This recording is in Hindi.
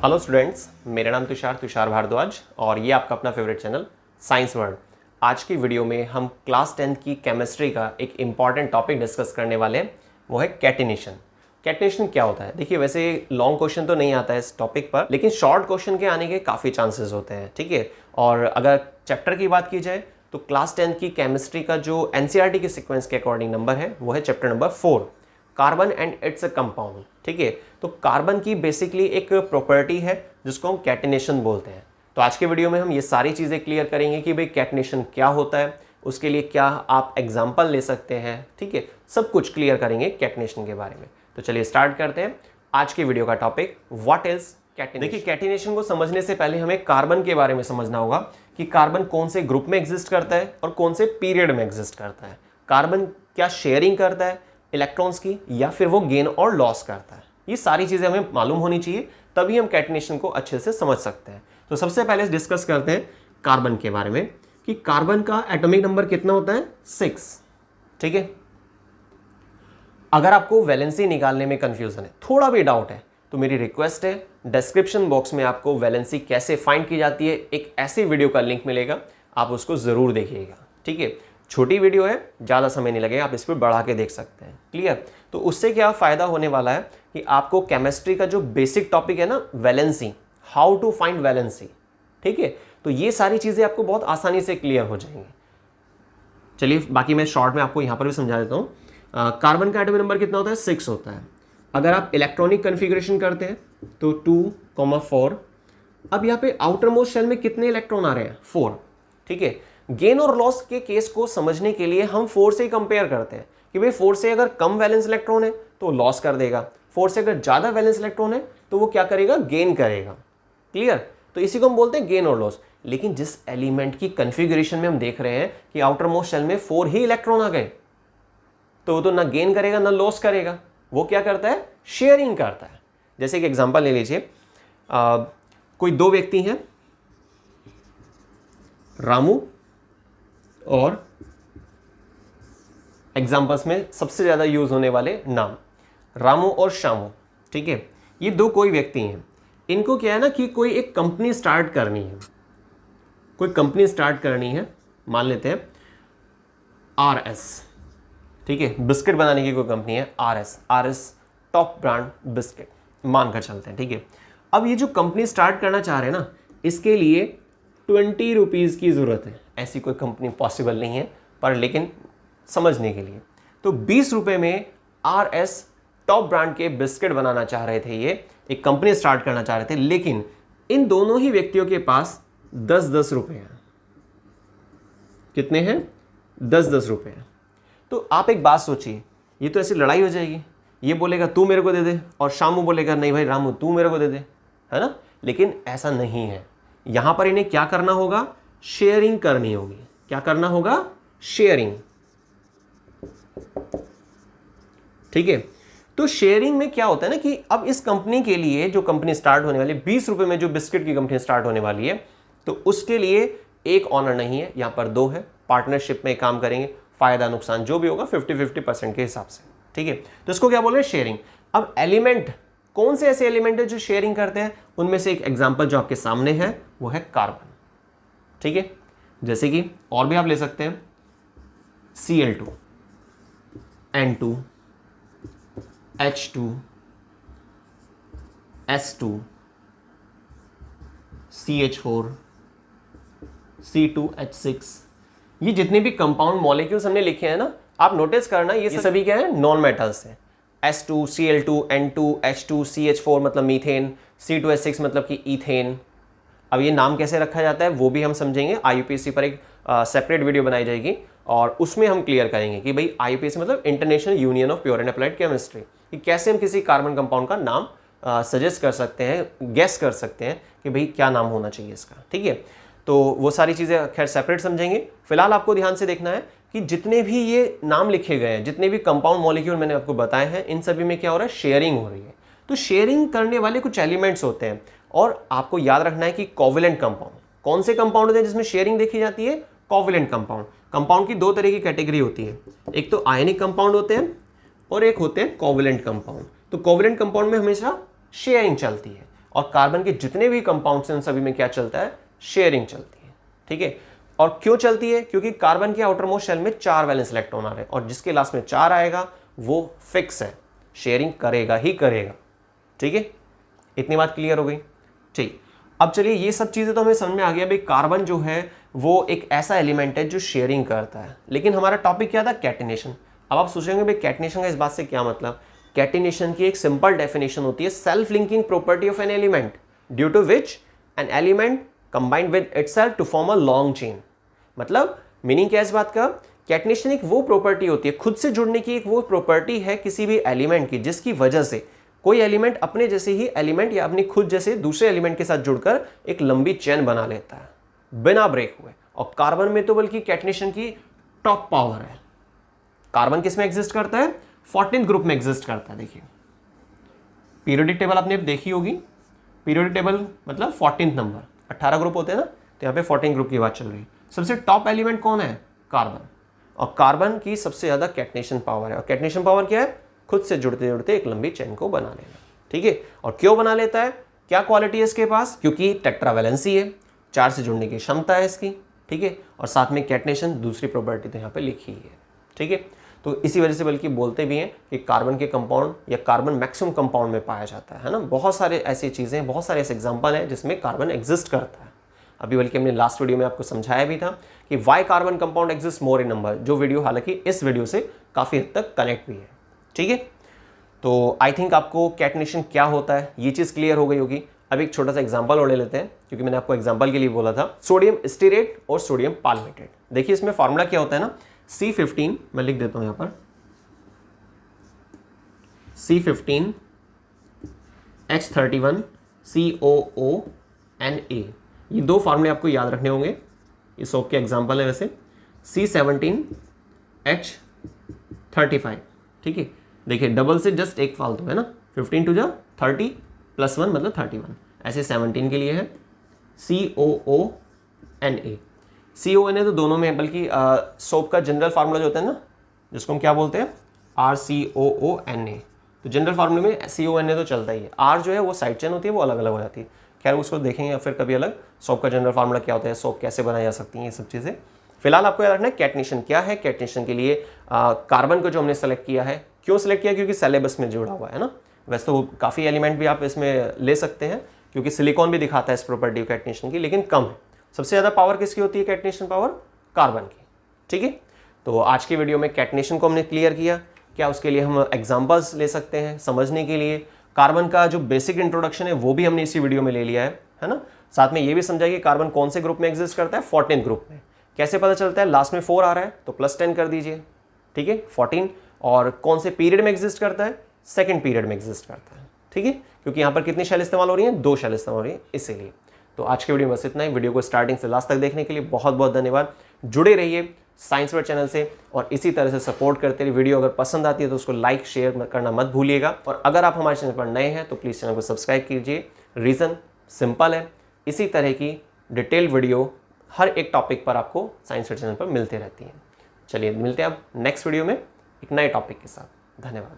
हेलो स्टूडेंट्स, मेरा नाम तुषार भारद्वाज और ये आपका अपना फेवरेट चैनल साइंस वर्ल्ड। आज की वीडियो में हम क्लास 10th की केमिस्ट्री का एक इम्पॉर्टेंट टॉपिक डिस्कस करने वाले हैं, वो है कैटिनेशन। कैटिनेशन क्या होता है? देखिए, वैसे लॉन्ग क्वेश्चन तो नहीं आता है इस टॉपिक पर, लेकिन शॉर्ट क्वेश्चन के आने के काफ़ी चांसेस होते हैं, ठीक है। और अगर चैप्टर की बात की जाए तो क्लास 10th की केमिस्ट्री का जो एनसीईआरटी के सीक्वेंस के अकॉर्डिंग नंबर है वो है chapter number 4, carbon and it's a compound. ठीक है, तो कार्बन की बेसिकली एक प्रॉपर्टी है जिसको हम कैटिनेशन बोलते हैं। तो आज के वीडियो में हम ये सारी चीज़ें क्लियर करेंगे कि भाई कैटिनेशन क्या होता है, उसके लिए क्या आप एग्जाम्पल ले सकते हैं, ठीक है, सब कुछ क्लियर करेंगे कैटिनेशन के बारे में। तो चलिए स्टार्ट करते हैं आज के वीडियो का टॉपिक, व्हाट इज कैटिनेशन। देखिए, कैटिनेशन को समझने से पहले हमें कार्बन के बारे में समझना होगा कि कार्बन कौन से ग्रुप में एग्जिस्ट करता है और कौन से पीरियड में एग्जिस्ट करता है। कार्बन क्या शेयरिंग करता है इलेक्ट्रॉन्स की, या फिर वो गेन और लॉस करता है। ये सारी चीज़ें हमें मालूम होनी चाहिए, तभी हम कैटिनेशन को अच्छे से समझ सकते हैं। तो सबसे पहले डिस्कस करते हैं कार्बन के बारे में कि कार्बन का एटॉमिक नंबर कितना होता है, 6। ठीक है, अगर आपको वैलेंसी निकालने में कंफ्यूजन है, थोड़ा भी डाउट है, तो मेरी रिक्वेस्ट है डिस्क्रिप्शन बॉक्स में आपको वैलेंसी कैसे फाइंड की जाती है एक ऐसी वीडियो का लिंक मिलेगा, आप उसको ज़रूर देखिएगा। ठीक है, छोटी वीडियो है, ज़्यादा समय नहीं लगेगा, आप इस पर बढ़ा के देख सकते हैं। क्लियर? तो उससे क्या फ़ायदा होने वाला है कि आपको केमिस्ट्री का जो बेसिक टॉपिक है ना, valency, how to find valency, ठीक है, तो ये सारी चीज़ें आपको बहुत आसानी से क्लियर हो जाएंगी। चलिए, बाकी मैं शॉर्ट में आपको यहाँ पर भी समझा देता हूँ। कार्बन का एटॉमिक नंबर कितना होता है, 6 होता है। अगर आप इलेक्ट्रॉनिक कन्फिग्रेशन करते हैं तो 2,4। अब यहाँ पे आउटर मोस्ट शेल में कितने इलेक्ट्रॉन आ रहे हैं, 4। ठीक है, गेन और लॉस के केस को समझने के लिए हम 4 से ही कंपेयर करते हैं कि भाई 4 से अगर कम वैलेंस इलेक्ट्रॉन है तो लॉस कर देगा, 4 से अगर ज़्यादा वैलेंस इलेक्ट्रॉन है तो वो क्या करेगा, गेन करेगा। क्लियर? तो इसी को हम बोलते हैं गेन और लॉस। लेकिन जिस एलिमेंट की कन्फिग्रेशन में हम देख रहे हैं कि आउटर मोस्ट शेल में 4 ही इलेक्ट्रॉन आ गए, तो वो तो ना गेन करेगा ना लॉस करेगा, वो क्या करता है, शेयरिंग करता है। जैसे कि एग्जांपल ले लीजिए, कोई दो व्यक्ति हैं, रामू और एग्जाम्पल्स में सबसे ज़्यादा यूज होने वाले नाम रामू और श्यामू। ठीक है, ये दो कोई व्यक्ति हैं, इनको क्या है ना कि कोई एक कंपनी स्टार्ट करनी है, कोई कंपनी स्टार्ट करनी है, मान लेते हैं RS। ठीक है, बिस्किट बनाने की कोई कंपनी है, RS टॉप ब्रांड बिस्किट मानकर चलते हैं। ठीक है, अब ये जो कंपनी स्टार्ट करना चाह रहे हैं ना, इसके लिए 20 रुपीज़ की ज़रूरत है। ऐसी कोई कंपनी पॉसिबल नहीं है, पर लेकिन समझने के लिए तो 20 रुपये में RS टॉप ब्रांड के बिस्किट बनाना चाह रहे थे, ये एक कंपनी स्टार्ट करना चाह रहे थे। लेकिन इन दोनों ही व्यक्तियों के पास 10-10 रुपये हैं। कितने हैं, 10-10 रुपये हैं। तो आप एक बात सोचिए, ये तो ऐसी लड़ाई हो जाएगी, ये बोलेगा तू मेरे को दे दे और शामू बोलेगा नहीं भाई रामू तू मेरे को दे दे, है ना। लेकिन ऐसा नहीं है, यहां पर इन्हें क्या करना होगा, शेयरिंग करनी होगी। क्या करना होगा, शेयरिंग। ठीक है, तो शेयरिंग में क्या होता है ना कि अब इस कंपनी के लिए, जो कंपनी स्टार्ट होने वाली है, 20 रुपए में जो बिस्किट की कंपनी स्टार्ट होने वाली है, तो उसके लिए एक ऑनर नहीं है, यहां पर 2 है, पार्टनरशिप में काम करेंगे, फायदा नुकसान जो भी होगा 50-50% के हिसाब से। ठीक है, तो इसको क्या बोल रहे हैं, शेयरिंग। अब एलिमेंट, कौन से ऐसे एलिमेंट है जो शेयरिंग करते हैं, उनमें से एक एग्जांपल जो आपके सामने है वो है कार्बन। ठीक है, जैसे कि और भी आप ले सकते हैं, Cl2, N2, H2, S2, CH4, C2H6। ये जितने भी कंपाउंड मॉलिक्यूल्स हमने लिखे हैं ना, आप नोटिस करना, ये सभी क्या है, नॉन मेटल्स हैं। S2, Cl2, N2, H2, CH4 मतलब मीथेन, C2H6 मतलब कि ईथेन। अब ये नाम कैसे रखा जाता है वो भी हम समझेंगे, IUPAC पर एक सेपरेट वीडियो बनाई जाएगी और उसमें हम क्लियर करेंगे कि भाई IUPAC मतलब international union of pure and applied chemistry, कि कैसे हम किसी कार्बन कंपाउंड का नाम सजेस्ट कर सकते हैं, गेस कर सकते हैं कि भाई क्या नाम होना चाहिए इसका। ठीक है, तो वो सारी चीज़ें खैर सेपरेट समझेंगे। फिलहाल आपको ध्यान से देखना है कि जितने भी ये नाम लिखे गए हैं, जितने भी कंपाउंड मॉलिक्यूल मैंने आपको बताए हैं, इन सभी में क्या हो रहा है, शेयरिंग हो रही है। तो शेयरिंग करने वाले कुछ एलिमेंट्स होते हैं, और आपको याद रखना है कि कोवैलेंट कंपाउंड, कौन से कंपाउंड होते हैं जिसमें शेयरिंग देखी जाती है, कोवैलेंट कंपाउंड। कंपाउंड की 2 तरह की कैटेगरी होती है, एक तो आयनिक कंपाउंड होते हैं और एक होते हैं कोवैलेंट कंपाउंड। तो कोवैलेंट कंपाउंड में हमेशा शेयरिंग चलती है और कार्बन के जितने भी कंपाउंड्स हैं उन सभी में क्या चलता है, शेयरिंग चलती है। ठीक है, और क्यों चलती है, क्योंकि कार्बन के आउटर मोस्ट शेल में 4 वैलेंस इलेक्ट्रॉन आ रहे हैं और जिसके लास्ट में 4 आएगा वो फिक्स है, शेयरिंग करेगा ही करेगा। ठीक है, इतनी बात क्लियर हो गई। ठीक, अब चलिए ये सब चीज़ें तो हमें समझ में आ गया भाई कार्बन जो है वो एक ऐसा एलिमेंट है जो शेयरिंग करता है। लेकिन हमारा टॉपिक क्या था, कैटिनेशन। अब आप सोचेंगे भाई कैटिनेशन का इस बात से क्या मतलब। कैटिनेशन की एक सिंपल डेफिनेशन होती है, self linking property of an element due to which an element combined with itself to form a long chain. मतलब मीनिंग क्या है इस बात का, कैटिनेशन एक वो प्रॉपर्टी होती है, खुद से जुड़ने की एक वो प्रॉपर्टी है किसी भी एलिमेंट की, जिसकी वजह से कोई एलिमेंट अपने जैसे ही एलिमेंट या अपनी खुद जैसे दूसरे एलिमेंट के साथ जुड़कर एक लंबी चेन बना लेता है बिना ब्रेक हुए। और कार्बन में तो बल्कि कैटिनेशन की टॉप पावर है। कार्बन किस में एग्जिस्ट करता है, 14th ग्रुप में एग्जिस्ट करता है। देखिए पीरियोडिक टेबल आपने देखी होगी, पीरियोडिक टेबल मतलब 14th नंबर, 18 ग्रुप होते हैं ना, तो यहाँ पे 14 ग्रुप की बात चल रही है। सबसे टॉप एलिमेंट कौन है, कार्बन। और कार्बन की सबसे ज्यादा कैटिनेशन पावर है। और कैटिनेशन पावर क्या है, खुद से जुड़ते जुड़ते एक लंबी चेन को बना लेना। ठीक है, और क्यों बना लेता है, क्या क्वालिटी है इसके पास, क्योंकि टेट्रावैलेंसी है, 4 से जुड़ने की क्षमता है इसकी। ठीक है, और साथ में कैटिनेशन दूसरी प्रॉपर्टी तो यहाँ पे लिखी है। ठीक है, तो इसी वजह से बल्कि बोलते भी हैं कि कार्बन के कंपाउंड या कार्बन मैक्सिमम कंपाउंड में पाया जाता है ना। बहुत सारे ऐसी चीज़ें, बहुत सारे ऐसे एग्जाम्पल हैं जिसमें कार्बन एग्जिस्ट करता है। अभी बल्कि हमने लास्ट वीडियो में आपको समझाया भी था कि वाई कार्बन कंपाउंड एग्जिस्ट मोर इन नंबर, जो वीडियो हालांकि इस वीडियो से काफ़ी हद तक कनेक्ट भी है। ठीक है, तो आई थिंक आपको कैटिनेशन क्या होता है ये चीज़ क्लियर हो गई होगी। अब एक छोटा सा एग्जांपल और ले लेते हैं, क्योंकि मैंने आपको एग्जांपल के लिए बोला था। सोडियम स्टीरेट और सोडियम पाल्मेटेट। देखिए इसमें फॉर्मूला क्या होता है ना, C15, मैं लिख देता हूं यहां पर, C15 H31 COONA। ये 2 फार्मूले आपको याद रखने होंगे, ये सोप के एग्जांपल है वैसे। C17 H35। ठीक है, देखिए डबल से जस्ट एक फालतू है ना, 15 टू जा 30 + 1 मतलब 31। ऐसे 17 के लिए है COONA। CONA तो दोनों में है, बल्कि सोप का जनरल फार्मूला जो होता है ना, जिसको हम क्या बोलते हैं, RCOONA। तो जनरल फार्मूले में CONA तो चलता ही है। R जो है वो साइड चेन होती है, वो अलग अलग हो जाती है। खैर उसको देखेंगे या फिर कभी अलग, सोप का जनरल फार्मूला क्या होता है, सोप कैसे बनाई जा सकती हैं, ये सब चीज़ें। फिलहाल आपको याद रखना है कैटिनेशन क्या है। कैटिनेशन के लिए कार्बन को जो हमने सेलेक्ट किया है, क्यों सेलेक्ट किया, क्योंकि सिलेबस में जुड़ा हुआ है ना। वैसे तो काफ़ी एलिमेंट भी आप इसमें ले सकते हैं, क्योंकि सिलिकॉन भी दिखाता है इस प्रॉपर्टी कैटिनेशन की, लेकिन कम है। सबसे ज़्यादा पावर किसकी होती है, कैटिनेशन पावर कार्बन की। ठीक है, तो आज की वीडियो में कैटिनेशन को हमने क्लियर किया। क्या उसके लिए हम एग्जांपल्स ले सकते हैं समझने के लिए। कार्बन का जो बेसिक इंट्रोडक्शन है वो भी हमने इसी वीडियो में ले लिया है ना। साथ में ये भी समझा कि कार्बन कौन से ग्रुप में एग्जिस्ट करता है, 14th ग्रुप में। कैसे पता चलता है, लास्ट में 4 आ रहा है तो +10 कर दीजिए। ठीक है, 14। और कौन से पीरियड में एग्जिस्ट करता है, 2nd पीरियड में एग्जिस्ट करता है। ठीक है, क्योंकि यहाँ पर कितनी शेल इस्तेमाल हो रही है, 2 शेल इस्तेमाल हो रही है, इसीलिए। तो आज के वीडियो में बस इतना ही। वीडियो को स्टार्टिंग से लास्ट तक देखने के लिए बहुत बहुत धन्यवाद। जुड़े रहिए साइंस वर्ड चैनल से और इसी तरह से सपोर्ट करते रहिए। वीडियो अगर पसंद आती है तो उसको लाइक शेयर करना मत भूलिएगा। और अगर आप हमारे चैनल पर नए हैं तो प्लीज़ चैनल को सब्सक्राइब कीजिए। रीज़न सिंपल है, इसी तरह की डिटेल वीडियो हर एक टॉपिक पर आपको साइंस वर्ड चैनल पर मिलते रहती हैं। चलिए मिलते हैं अब नेक्स्ट वीडियो में एक नए टॉपिक के साथ। धन्यवाद।